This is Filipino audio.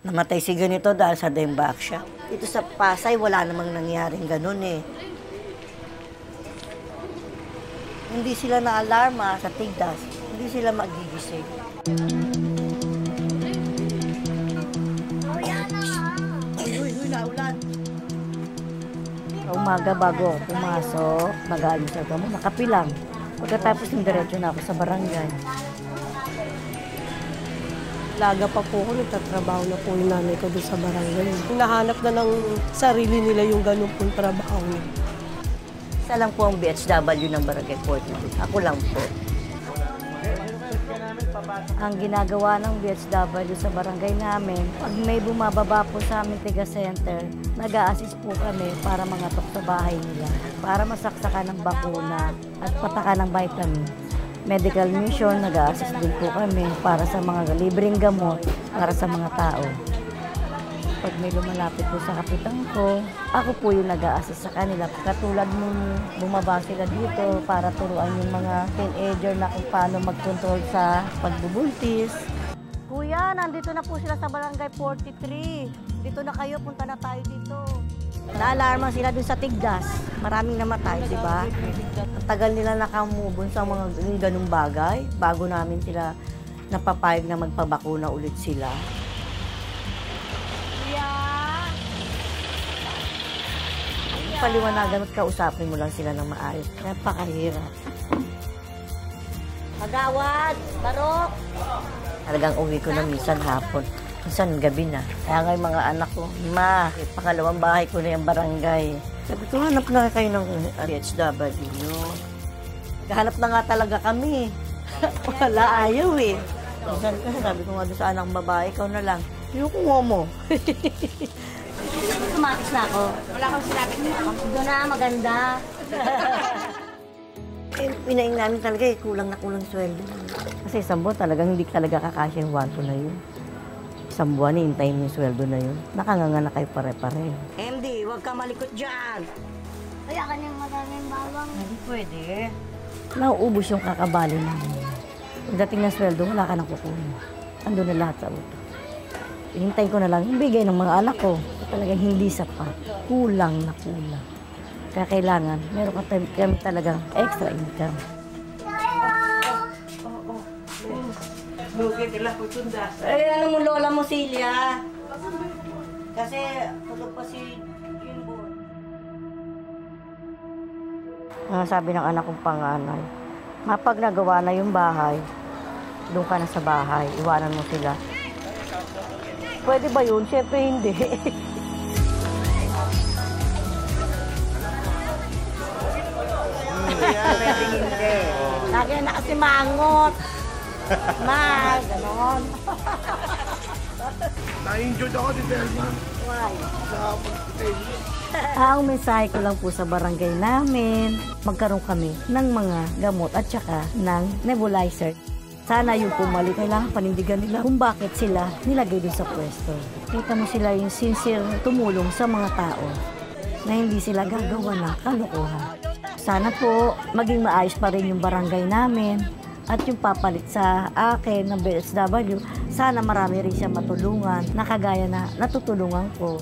Namatay si ganito dahil sa dembak siya. Dito sa Pasay, wala namang nangyaring ganun eh. Hindi sila na-alarma sa tigdas. Hindi sila magigising. Uy, naulan. Sa umaga bago ako pumasok, mag-aalusal ka mo, nakapilang. Pagkatapos yung diretso na ako sa barangay. Laga pa po ako, nagtatrabaho na po yung nanay ko doon sa barangay. Nahanap na ng sarili nila yung ganun pong trabaho. Isa lang po ang BHW ng Barangay 42. Ako lang po. Ang ginagawa ng BHW sa barangay namin, pag may bumababa po sa aming Tiga Center, nag-a-assist po kami para mangatok sa bahay nila, para masaksakan ng bakuna at patakan ng vitamin. Medical mission, nag-a-assist din po kami para sa mga libreng gamot para sa mga tao. Pag may lumalapit po sa kapitan ko, ako po yung nag-a-assist sa kanila. Katulad nung bumaba sila dito para turuan yung mga teenager na kung paano mag-control sa pagbubuntis. Kuya, nandito na po sila sa Barangay 43. Dito na kayo, punta na tayo dito. Na-alarma sila dun sa Tigdas. Maraming namatay, di ba? Ang tagal nila nakamubon sa mga ganung bagay bago namin sila napapayag na magpabakuna ulit sila. Paliwanagan at kausapin mo lang sila ng maayos. Napakahirap. Magawad! Barok! Talagang uwi ko na minsan hapon. Minsan gabi na. Kaya nga yung mga anak ko, Ma, pangalawang bahay ko na yung barangay. Sabi ko, hanap na kayo ng BHW. Naghahanap na nga talaga kami. Wala, ayaw eh. Minsan kasi sabi ko nga doon sa anak babae, ikaw na lang. Ayoko nga mo. Tumatis na ako. Wala kang sinabi niya. Doon na, maganda. Pinaing namin talaga eh, kulang na kulang sweldo. Kasi isang buwan talagang hindi talaga kakasya yung 1-2 na yun. Isang buwan, hihintayin mo yung sweldo na yun. Nakanganga na kayo pare-pare. MD, huwag ka malikot dyan. Kaya kanyang maraming bawang. Hindi pwede. Nauubos yung kakabali namin. Pagdating ng sweldo, wala ka nang kukunin. Ando na lahat sa uto. Hihintayin ko na lang yung bigay ng mga anak ko. Talagang hindi sapat. Kulang na kulang. Kaya kailangan, meron kami talagang extra income. Ay, ano mo lola mo, Celia? Kasi tulog pa si Jinbon. Sabi ng anak kong panganay, mapag nagawa na yung bahay, doon ka na sa bahay, iwanan mo sila. Pwede ba yun? Siyempre hindi. Pwede hindi. Lagi na kasi mangot. Mas, gano'n. Na-injured ako ni Delma. Why? Nakapag-tennis. Ang mensahe ko lang po sa barangay namin, magkaroon kami ng mga gamot at saka ng nebulizer. Sana yung pumali, kailangan panindigan nila kung bakit sila nilagay din sa pwesto. Kita mo sila yung sincere tumulong sa mga tao na hindi sila gagawa ng kalokohan. Sana po maging maayos pa rin yung barangay namin at yung papalit sa akin ng BSW, sana marami rin siya matulungan na kagaya na natutulungan ko.